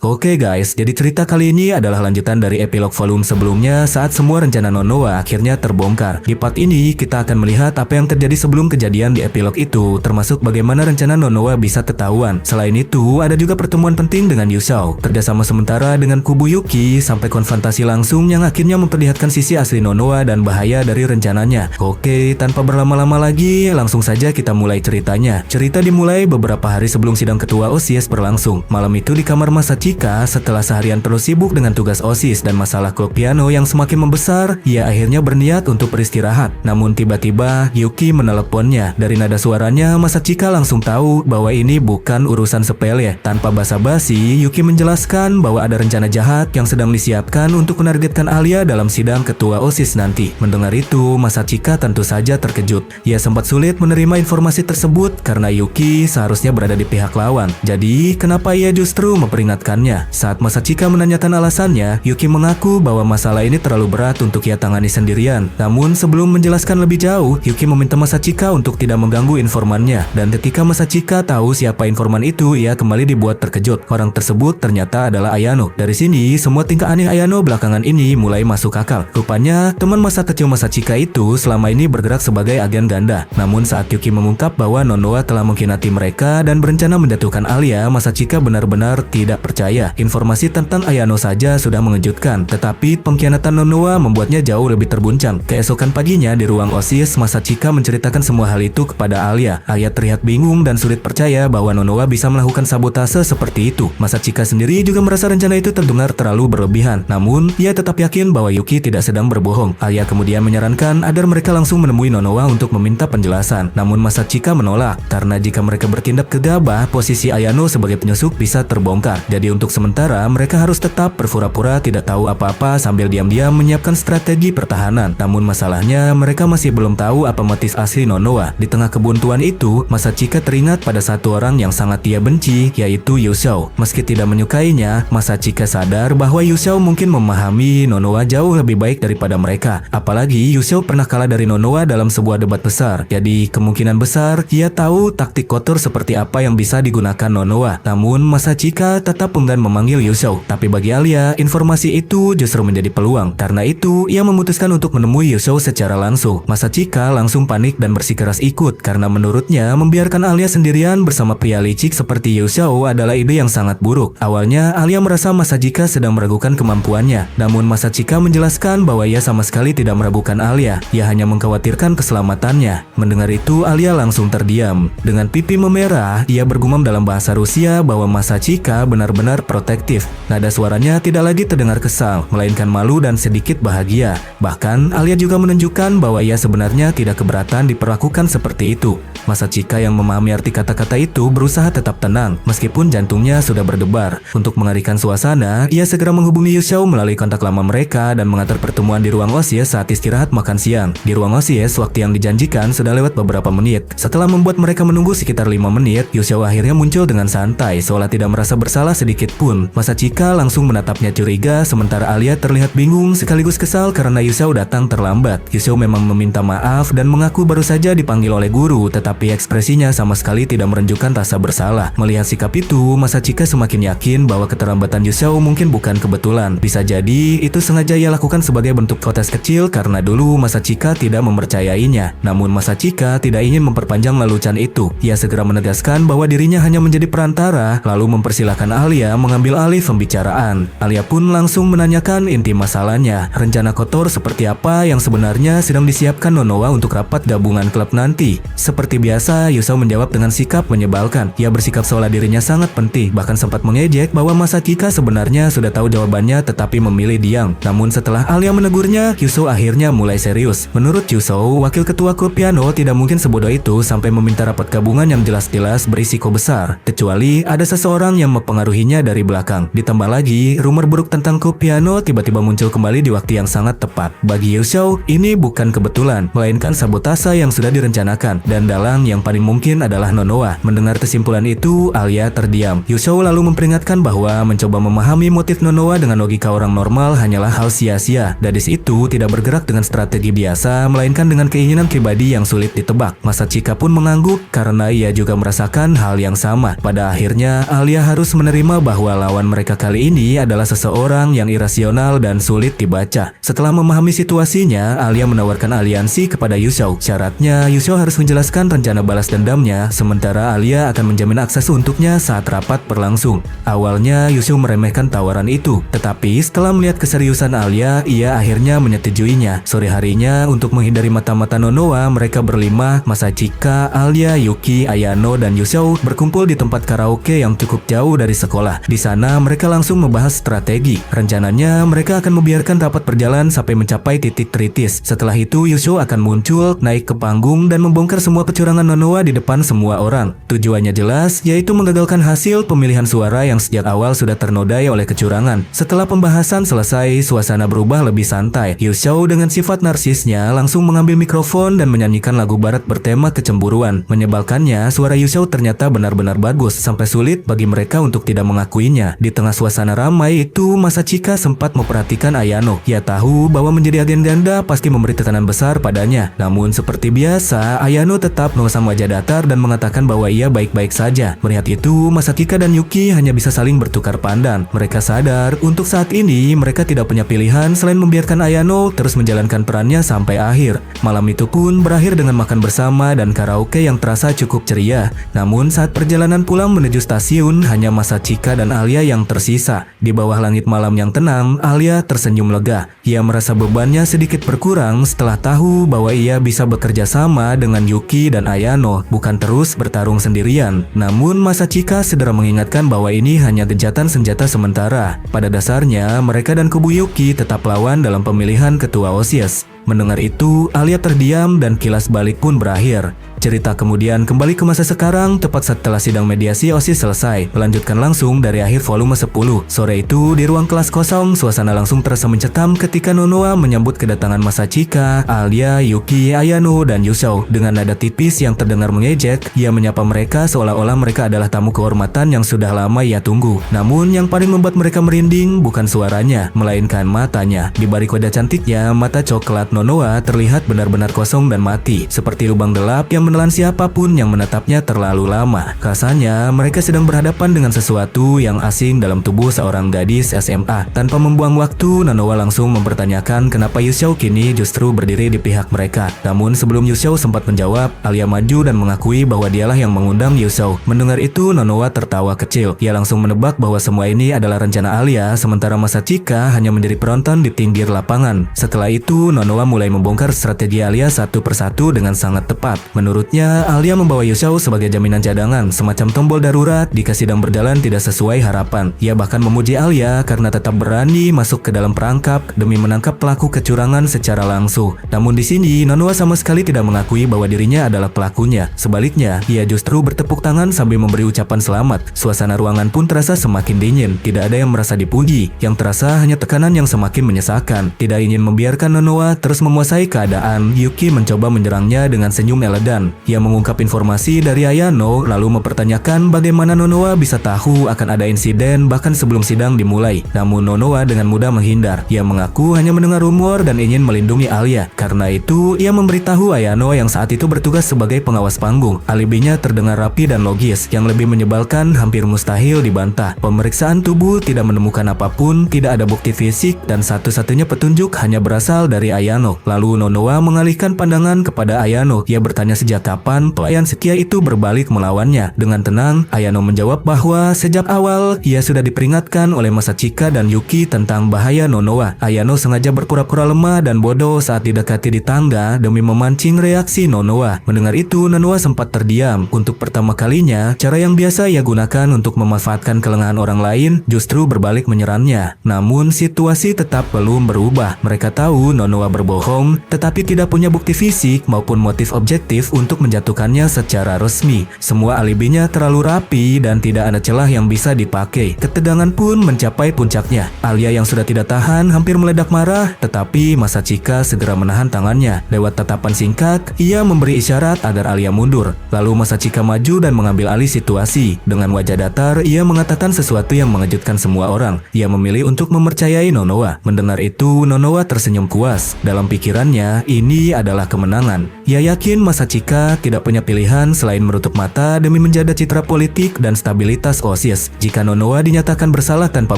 Oke guys, jadi cerita kali ini adalah lanjutan dari epilog volume sebelumnya saat semua rencana Nonoa akhirnya terbongkar. Di part ini kita akan melihat apa yang terjadi sebelum kejadian di epilog itu, termasuk bagaimana rencana Nonoa bisa ketahuan. Selain itu, ada juga pertemuan penting dengan Yusao, kerjasama sementara dengan kubu Yuki, sampai konfrontasi langsung yang akhirnya memperlihatkan sisi asli Nonoa dan bahaya dari rencananya. Oke, tanpa berlama-lama lagi, langsung saja kita mulai ceritanya. Cerita dimulai beberapa hari sebelum sidang ketua OSIS berlangsung. Malam itu di kamar Masachika, setelah seharian terus sibuk dengan tugas OSIS dan masalah klub piano yang semakin membesar, ia akhirnya berniat untuk beristirahat. Namun tiba-tiba Yuki meneleponnya. Dari nada suaranya, Masachika langsung tahu bahwa ini bukan urusan sepele. Tanpa basa-basi, Yuki menjelaskan bahwa ada rencana jahat yang sedang disiapkan untuk menargetkan Alia dalam sidang ketua OSIS nanti. Mendengar itu, Masachika tentu saja terkejut. Ia sempat sulit menerima informasi tersebut karena Yuki seharusnya berada di pihak lawan. Jadi, kenapa ia justru memperingatkannya? Saat Masachika menanyakan alasannya, Yuki mengaku bahwa masalah ini terlalu berat untuk ia tangani sendirian. Namun sebelum menjelaskan lebih jauh, Yuki meminta Masachika untuk tidak mengganggu informannya. Dan ketika Masachika tahu siapa informan itu, ia kembali dibuat terkejut. Orang tersebut ternyata adalah Ayano. Dari sini, semua tingkah aneh Ayano belakangan ini mulai masuk akal. Rupanya, teman masa kecil Masachika itu selama ini bergerak sebagai agen ganda. Namun saat Yuki mengungkap bahwa Nonoa telah mengkhianati mereka dan berencana menjatuhkan Alia, Masachika benar-benar tidak percaya. Informasi tentang Ayano saja sudah mengejutkan, tetapi pengkhianatan Nonoa membuatnya jauh lebih terguncang. Keesokan paginya di ruang OSIS, Masachika menceritakan semua hal itu kepada Alia. Alia terlihat bingung dan sulit percaya bahwa Nonoa bisa melakukan sabotase seperti itu. Masachika sendiri juga merasa rencana itu terdengar terlalu berlebihan. Namun, ia tetap yakin bahwa Yuki tidak sedang berbohong. Alia kemudian menyarankan agar mereka langsung menemui Nonoa untuk meminta penjelasan. Namun Masachika menolak, karena jika mereka bertindak gegabah, posisi Ayano sebagai penyusup bisa terbongkar. Jadi untuk sementara, mereka harus tetap berpura-pura tidak tahu apa-apa sambil diam-diam menyiapkan strategi pertahanan. Namun masalahnya, mereka masih belum tahu apa motif asli Nonoa. Di tengah kebuntuan itu, Masachika teringat pada satu orang yang sangat ia benci, yaitu Yusao. Meski tidak menyukainya, Masachika sadar bahwa Yusao mungkin memahami Nonoa jauh lebih baik daripada mereka. Apalagi Yusao pernah kalah dari Nonoa dalam sebuah debat besar. Jadi kemungkinan besar ia tahu taktik kotor seperti apa yang bisa digunakan Nonoa. Namun Masachika tetap enggan memanggil Yusao. Tapi bagi Alia, informasi itu justru menjadi peluang. Karena itu, ia memutuskan untuk menemui Yusao secara langsung. Masachika langsung panik dan bersikeras ikut karena menurutnya membiarkan Alia sendirian bersama pria licik seperti Yusao adalah ide yang sangat buruk. Awalnya, Alia merasa Masachika sedang meragukan kemampuannya. Namun Masachika menjelaskan bahwa ia sama sekali tidak meragukan Alia. Ia hanya mengkhawatirkan keselamatannya. Mendengar itu, Alia langsung terdiam. Dengan pipi memerah, ia bergumam dalam bahasa Rusia bahwa Masachika benar-benar protektif. Nada suaranya tidak lagi terdengar kesal, melainkan malu dan sedikit bahagia. Bahkan, Alia juga menunjukkan bahwa ia sebenarnya tidak keberatan diperlakukan seperti itu. Masachika yang memahami arti kata-kata itu berusaha tetap tenang, meskipun jantungnya sudah berdebar. Untuk mengalihkan suasana, ia segera menghubungi Yusao melalui kontak lama mereka dan mengatur pertemuan di ruang OSIS saat istirahat makan siang. Di ruang OSIS, waktu yang dijanjikan sudah lewat beberapa menit. Setelah membuat mereka menunggu sekitar 5 menit, Yusao akhirnya muncul dengan santai, seolah tidak merasa bersalah sedikit pun. Masachika langsung menatapnya curiga, sementara Alia terlihat bingung sekaligus kesal karena Yusao datang terlambat. Yusao memang meminta maaf dan mengaku baru saja dipanggil oleh guru, tetapi ekspresinya sama sekali tidak menunjukkan rasa bersalah. Melihat sikap itu, Masachika semakin yakin bahwa keterlambatan Yusao mungkin bukan kebetulan. Bisa jadi itu sengaja ia lakukan sebagai bentuk protes kecil karena dulu Masachika tidak mempercayainya. Namun Masachika tidak ingin memperpanjang lelucon itu. Ia segera menegaskan bahwa dirinya hanya menjadi perantara, lalu mempersilahkan Alia mengambil alih pembicaraan. Alia pun langsung menanyakan inti masalahnya. Rencana kotor seperti apa yang sebenarnya sedang disiapkan Nonoa untuk rapat gabungan klub nanti. Seperti biasa, Yusao menjawab dengan sikap menyebalkan. Ia bersikap seolah dirinya sangat penting, bahkan sempat mengejek bahwa Masachika sebenarnya sudah tahu jawabannya tetapi memilih diam. Namun setelah Alia menegurnya, Yusao akhirnya mulai serius. Menurut Yusao, wakil ketua klub piano tidak mungkin sebodoh itu sampai meminta rapat gabungan yang jelas-jelas berisiko besar, kecuali ada seseorang yang mempengaruhinya dari belakang. Ditambah lagi, rumor buruk tentang klub piano tiba-tiba muncul kembali di waktu yang sangat tepat. Bagi Yusao, ini bukan kebetulan, melainkan sabotase yang sudah direncanakan, dan dalang yang paling mungkin adalah Nonoa. Mendengar kesimpulan itu, Alia terdiam. Yusao lalu memperingatkan bahwa mencoba memahami motif Nonoa dengan logika orang normal hanyalah hal sia-sia. Gadis itu tidak bergerak dengan strategi biasa, melainkan dengan keinginan pribadi yang sulit ditebak. Masachika pun mengangguk karena ia juga merasakan hal yang sama. Pada akhirnya, Alia harus menerima bahwa bahwa lawan mereka kali ini adalah seseorang yang irasional dan sulit dibaca. Setelah memahami situasinya, Alia menawarkan aliansi kepada Yuzhou. Syaratnya, Yuzhou harus menjelaskan rencana balas dendamnya, sementara Alia akan menjamin akses untuknya saat rapat berlangsung. Awalnya, Yuzhou meremehkan tawaran itu, tetapi setelah melihat keseriusan Alia, ia akhirnya menyetujuinya. Sore harinya, untuk menghindari mata-mata Nonowa, mereka berlima, Masachika, Alia, Yuki, Ayano, dan Yuzhou berkumpul di tempat karaoke yang cukup jauh dari sekolah. Di sana, mereka langsung membahas strategi. Rencananya, mereka akan membiarkan rapat berjalan sampai mencapai titik kritis. Setelah itu, Yuzhou akan muncul, naik ke panggung, dan membongkar semua kecurangan Nonowa di depan semua orang. Tujuannya jelas, yaitu menggagalkan hasil pemilihan suara yang sejak awal sudah ternodai oleh kecurangan. Setelah pembahasan selesai, suasana berubah lebih santai. Yuzhou dengan sifat narsisnya langsung mengambil mikrofon dan menyanyikan lagu barat bertema kecemburuan. Menyebalkannya, suara Yuzhou ternyata benar-benar bagus, sampai sulit bagi mereka untuk tidak mengakuinya. Di tengah suasana ramai itu, Masachika sempat memperhatikan Ayano. Ia tahu bahwa menjadi agen ganda pasti memberi tekanan besar padanya. Namun seperti biasa, Ayano tetap memasang wajah datar dan mengatakan bahwa ia baik-baik saja. Melihat itu, Masachika dan Yuki hanya bisa saling bertukar pandang. Mereka sadar untuk saat ini mereka tidak punya pilihan selain membiarkan Ayano terus menjalankan perannya sampai akhir. Malam itu pun berakhir dengan makan bersama dan karaoke yang terasa cukup ceria. Namun saat perjalanan pulang menuju stasiun, hanya Masachika dan Alia yang tersisa. Di bawah langit malam yang tenang, Alia tersenyum lega. Ia merasa bebannya sedikit berkurang setelah tahu bahwa ia bisa bekerja sama dengan Yuki dan Ayano, bukan terus bertarung sendirian. Namun Masachika segera mengingatkan bahwa ini hanya gencatan senjata sementara. Pada dasarnya, mereka dan kubu Yuki tetap lawan dalam pemilihan ketua OSIS. Mendengar itu, Alia terdiam dan kilas balik pun berakhir. Cerita kemudian kembali ke masa sekarang tepat setelah sidang mediasi OSIS selesai. Melanjutkan langsung dari akhir volume 10. Sore itu di ruang kelas kosong, suasana langsung terasa mencekam ketika Nonowa menyambut kedatangan Masachika, Alia, Yuki, Ayano, dan Yuzhou. Dengan nada tipis yang terdengar mengejek, ia menyapa mereka seolah-olah mereka adalah tamu kehormatan yang sudah lama ia tunggu. Namun yang paling membuat mereka merinding bukan suaranya, melainkan matanya. Di balik wajah cantiknya, mata coklat Nonowa terlihat benar-benar kosong dan mati, seperti lubang gelap yang menelan siapapun yang menatapnya terlalu lama. Rasanya mereka sedang berhadapan dengan sesuatu yang asing dalam tubuh seorang gadis SMA. Tanpa membuang waktu, Nonowa langsung mempertanyakan kenapa Yuzhou kini justru berdiri di pihak mereka. Namun sebelum Yuzhou sempat menjawab, Alia maju dan mengakui bahwa dialah yang mengundang Yuzhou. Mendengar itu, Nonowa tertawa kecil. Ia langsung menebak bahwa semua ini adalah rencana Alia, sementara Masachika hanya menjadi penonton di pinggir lapangan. Setelah itu, Nonowa mulai membongkar strategi Alia satu persatu dengan sangat tepat. Menurutnya, Alia membawa Yuzhou sebagai jaminan cadangan, semacam tombol darurat jika sidang berjalan tidak sesuai harapan. Ia bahkan memuji Alia karena tetap berani masuk ke dalam perangkap demi menangkap pelaku kecurangan secara langsung. Namun di sini, Nonowa sama sekali tidak mengakui bahwa dirinya adalah pelakunya. Sebaliknya, ia justru bertepuk tangan sambil memberi ucapan selamat. Suasana ruangan pun terasa semakin dingin. Tidak ada yang merasa dipuji. Yang terasa hanya tekanan yang semakin menyesakan. Tidak ingin membiarkan Nonowa terus menguasai keadaan, Yuki mencoba menyerangnya dengan senyum elegan. Ia mengungkap informasi dari Ayano, lalu mempertanyakan bagaimana Nonowa bisa tahu akan ada insiden bahkan sebelum sidang dimulai. Namun Nonowa dengan mudah menghindar. Ia mengaku hanya mendengar rumor dan ingin melindungi Alia. Karena itu, ia memberitahu Ayano yang saat itu bertugas sebagai pengawas panggung. Alibinya terdengar rapi dan logis. Yang lebih menyebalkan, hampir mustahil dibantah. Pemeriksaan tubuh tidak menemukan apapun, tidak ada bukti fisik, dan satu-satunya petunjuk hanya berasal dari Ayano. Lalu Nonowa mengalihkan pandangan kepada Ayano. Ia bertanya sejak kapan pelayan setia itu berbalik melawannya. Dengan tenang, Ayano menjawab bahwa sejak awal ia sudah diperingatkan oleh Masachika dan Yuki tentang bahaya Nonowa. Ayano sengaja berpura-pura lemah dan bodoh saat didekati di tangga demi memancing reaksi Nonowa. Mendengar itu, Nonowa sempat terdiam. Untuk pertama kalinya, cara yang biasa ia gunakan untuk memanfaatkan kelengahan orang lain justru berbalik menyerangnya. Namun situasi tetap belum berubah. Mereka tahu Nonowa berbohong, tetapi tidak punya bukti fisik maupun motif objektif untuk menjatuhkannya secara resmi. Semua alibinya terlalu rapi dan tidak ada celah yang bisa dipakai. Ketegangan pun mencapai puncaknya. Alia yang sudah tidak tahan hampir meledak marah, tetapi Masachika segera menahan tangannya. Lewat tatapan singkat, ia memberi isyarat agar Alia mundur. Lalu Masachika maju dan mengambil alih situasi. Dengan wajah datar, ia mengatakan sesuatu yang mengejutkan semua orang. Ia memilih untuk mempercayai Nonowa. Mendengar itu, Nonowa tersenyum puas. Dalam pikirannya, ini adalah kemenangan. Ia yakin Masachika tidak punya pilihan selain menutup mata demi menjaga citra politik dan stabilitas OSIS. Jika Nonoa dinyatakan bersalah tanpa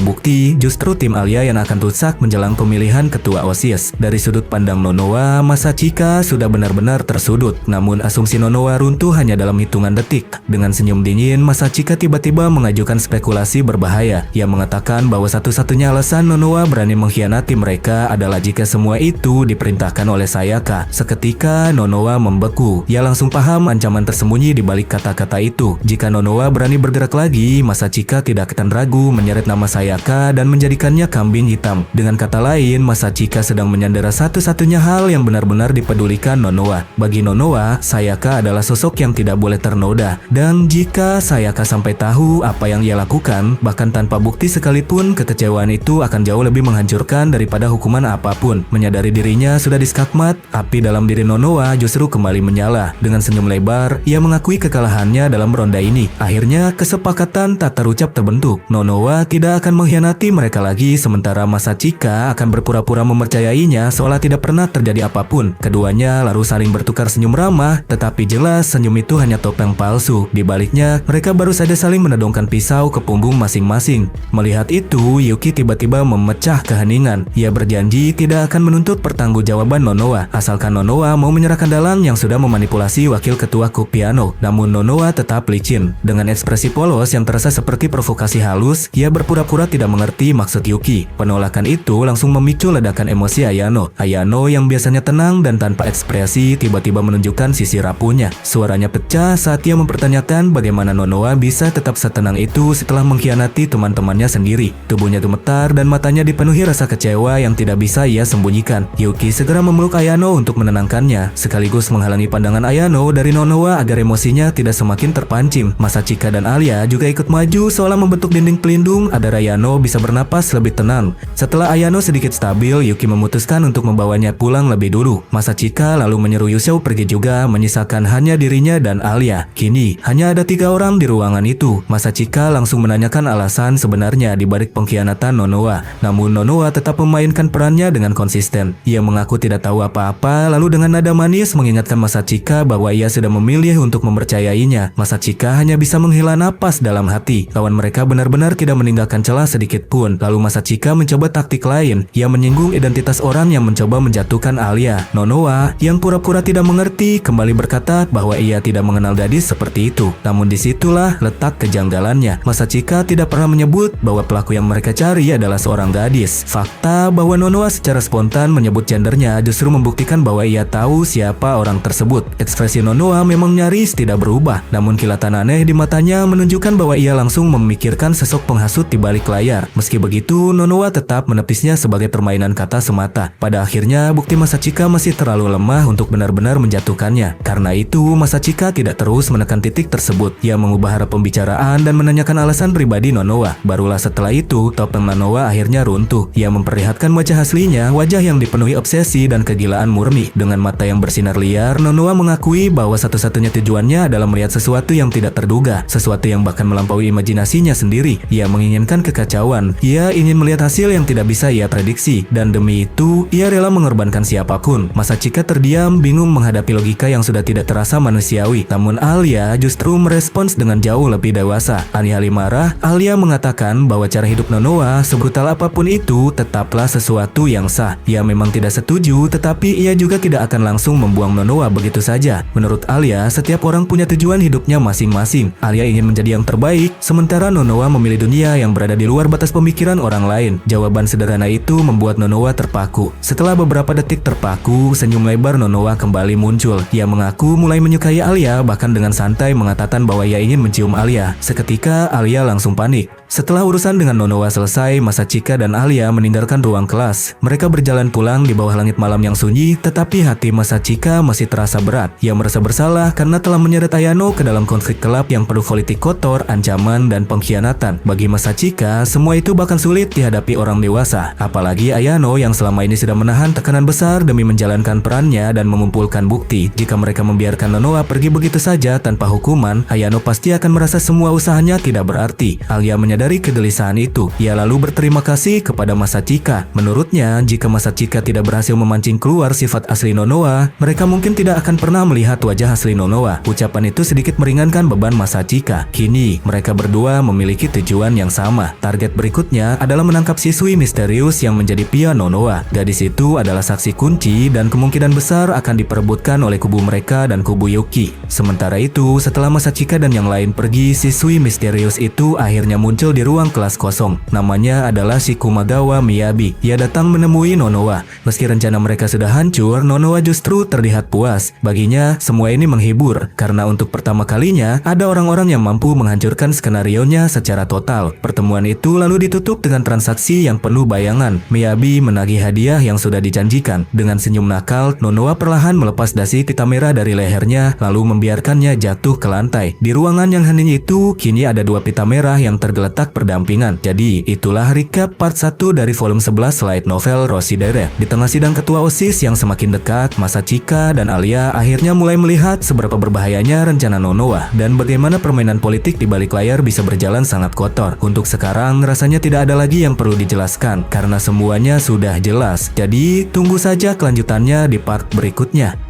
bukti, justru tim Alia yang akan rusak menjelang pemilihan ketua OSIS. Dari sudut pandang Nonoa, Masachika sudah benar-benar tersudut. Namun asumsi Nonoa runtuh hanya dalam hitungan detik. Dengan senyum dingin, Masachika tiba-tiba mengajukan spekulasi berbahaya. Ia mengatakan bahwa satu-satunya alasan Nonoa berani mengkhianati mereka adalah jika semua itu diperintahkan oleh Sayaka. Seketika Nonoa membeku. Ia langsung paham ancaman tersembunyi di balik kata-kata itu. Jika Nonoa berani bergerak lagi, Masachika tidak akan ragu menyeret nama Sayaka dan menjadikannya kambing hitam. Dengan kata lain, Masachika sedang menyandera satu-satunya hal yang benar-benar dipedulikan Nonoa. Bagi Nonoa, Sayaka adalah sosok yang tidak boleh ternoda. Dan jika Sayaka sampai tahu apa yang ia lakukan, bahkan tanpa bukti sekalipun, kekecewaan itu akan jauh lebih menghancurkan daripada hukuman apapun. Menyadari dirinya sudah diskakmat, api dalam diri Nonoa justru kembali menyala. Dengan senyum lebar, ia mengakui kekalahannya dalam ronda ini. Akhirnya, kesepakatan tak terucap terbentuk. Nonoa tidak akan mengkhianati mereka lagi, sementara Masachika akan berpura-pura mempercayainya seolah tidak pernah terjadi apapun. Keduanya lalu saling bertukar senyum ramah, tetapi jelas senyum itu hanya topeng palsu. Di baliknya, mereka baru saja saling menodongkan pisau ke punggung masing-masing. Melihat itu, Yuki tiba-tiba memecah keheningan. Ia berjanji tidak akan menuntut pertanggungjawaban Nonoa, asalkan Nonoa mau menyerahkan dalang yang sudah memanipulasi wakil ketua Kupiano. Namun Nonoa tetap licin. Dengan ekspresi polos yang terasa seperti provokasi halus, ia berpura-pura tidak mengerti maksud Yuki. Penolakan itu langsung memicu ledakan emosi Ayano. Ayano yang biasanya tenang dan tanpa ekspresi tiba-tiba menunjukkan sisi rapuhnya. Suaranya pecah saat ia mempertanyakan bagaimana Nonoa bisa tetap setenang itu setelah mengkhianati teman-temannya sendiri. Tubuhnya gemetar dan matanya dipenuhi rasa kecewa yang tidak bisa ia sembunyikan. Yuki segera memeluk Ayano untuk menenangkannya, sekaligus menghalangi pandangan Ayano dari Nonoa agar emosinya tidak semakin terpancing. Masachika dan Alia juga ikut maju seolah membentuk dinding pelindung agar Ayano bisa bernapas lebih tenang. Setelah Ayano sedikit stabil, Yuki memutuskan untuk membawanya pulang lebih dulu. Masachika lalu menyeru Yuseo pergi juga, menyisakan hanya dirinya dan Alia. Kini, hanya ada 3 orang di ruangan itu. Masachika langsung menanyakan alasan sebenarnya di balik pengkhianatan Nonoa. Namun Nonoa tetap memainkan perannya dengan konsisten. Ia mengaku tidak tahu apa-apa, lalu dengan nada manis mengingatkan Masachika bahwa ia sudah memilih untuk mempercayainya. Masachika hanya bisa menghela napas dalam hati. Kawan mereka benar-benar tidak meninggalkan celah sedikit pun. Lalu Masachika mencoba taktik lain. Ia menyinggung identitas orang yang mencoba menjatuhkan Alia. Nonoa yang pura-pura tidak mengerti kembali berkata bahwa ia tidak mengenal gadis seperti itu. Namun disitulah letak kejanggalannya. Masachika tidak pernah menyebut bahwa pelaku yang mereka cari adalah seorang gadis. Fakta bahwa Nonoa secara spontan menyebut gendernya justru membuktikan bahwa ia tahu siapa orang tersebut. Ekspresi Nonoa memang nyaris tidak berubah, namun kilatan aneh di matanya menunjukkan bahwa ia langsung memikirkan sosok penghasut di balik layar. Meski begitu, Nonoa tetap menepisnya sebagai permainan kata semata. Pada akhirnya, bukti Masachika masih terlalu lemah untuk benar-benar menjatuhkannya. Karena itu, Masachika tidak terus menekan titik tersebut. Ia mengubah arah pembicaraan dan menanyakan alasan pribadi Nonoa. Barulah setelah itu, topeng Nonoa akhirnya runtuh. Ia memperlihatkan wajah aslinya, wajah yang dipenuhi obsesi dan kegilaan murni. Dengan mata yang bersinar liar, Nonoa mengakui bahwa satu-satunya tujuannya adalah melihat sesuatu yang tidak terduga, sesuatu yang bahkan melampaui imajinasinya sendiri. Ia menginginkan kekacauan. Ia ingin melihat hasil yang tidak bisa ia prediksi, dan demi itu, ia rela mengorbankan siapapun. Masachika terdiam, bingung menghadapi logika yang sudah tidak terasa manusiawi. Namun Alia justru merespons dengan jauh lebih dewasa. Alih-alih marah, Alia mengatakan bahwa cara hidup Nonoa, sebrutal apapun itu, tetaplah sesuatu yang sah. Ia memang tidak setuju, tetapi ia juga tidak akan langsung membuang Nonoa begitu saja. Menurut Alia, setiap orang punya tujuan hidupnya masing-masing. Alia ingin menjadi yang terbaik, sementara Nonoa memilih dunia yang berada di luar batas pemikiran orang lain. Jawaban sederhana itu membuat Nonoa terpaku. Setelah beberapa detik terpaku, senyum lebar Nonoa kembali muncul. Ia mengaku mulai menyukai Alia, bahkan dengan santai mengatakan bahwa ia ingin mencium Alia. Seketika, Alia langsung panik. Setelah urusan dengan Nonoa selesai, Masachika dan Alia meninggalkan ruang kelas. Mereka berjalan pulang di bawah langit malam yang sunyi, tetapi hati Masachika masih terasa berat. Ia merasa bersalah karena telah menyeret Ayano ke dalam konflik gelap yang penuh politik kotor, ancaman, dan pengkhianatan. Bagi Masachika, semua itu bahkan sulit dihadapi orang dewasa. Apalagi Ayano yang selama ini sudah menahan tekanan besar demi menjalankan perannya dan mengumpulkan bukti. Jika mereka membiarkan Nonoa pergi begitu saja tanpa hukuman, Ayano pasti akan merasa semua usahanya tidak berarti. Alia menyadari kegelisahan itu. Ia lalu berterima kasih kepada Masachika. Menurutnya, jika Masachika tidak berhasil memancing keluar sifat asli Nonoa, mereka mereka mungkin tidak akan pernah melihat wajah asli Nonowa. Ucapan itu sedikit meringankan beban Masachika. Kini, mereka berdua memiliki tujuan yang sama. Target berikutnya adalah menangkap siswi misterius yang menjadi Pia Nonowa. Gadis itu adalah saksi kunci dan kemungkinan besar akan diperebutkan oleh kubu mereka dan kubu Yuki. Sementara itu, setelah Masachika dan yang lain pergi, siswi misterius itu akhirnya muncul di ruang kelas kosong. Namanya adalah Shikumagawa Miyabi. Ia datang menemui Nonowa. Meski rencana mereka sudah hancur, Nonowa justru terlihat puas. Baginya, semua ini menghibur, karena untuk pertama kalinya, ada orang-orang yang mampu menghancurkan skenarionya secara total. Pertemuan itu lalu ditutup dengan transaksi yang penuh bayangan. Miyabi menagih hadiah yang sudah dijanjikan. Dengan senyum nakal, Nonowa perlahan melepas dasi pita merah dari lehernya, lalu membiarkannya jatuh ke lantai. Di ruangan yang hening itu, kini ada 2 pita merah yang tergeletak berdampingan. Jadi, itulah recap part 1 dari volume 11 light novel Roshidere. Di tengah sidang ketua OSIS yang semakin dekat, Masachika dan Alia akhirnya mulai melihat seberapa berbahayanya rencana Nonowa dan bagaimana permainan politik di balik layar bisa berjalan sangat kotor. Untuk sekarang, rasanya tidak ada lagi yang perlu dijelaskan karena semuanya sudah jelas. Jadi, tunggu saja kelanjutannya di part berikutnya.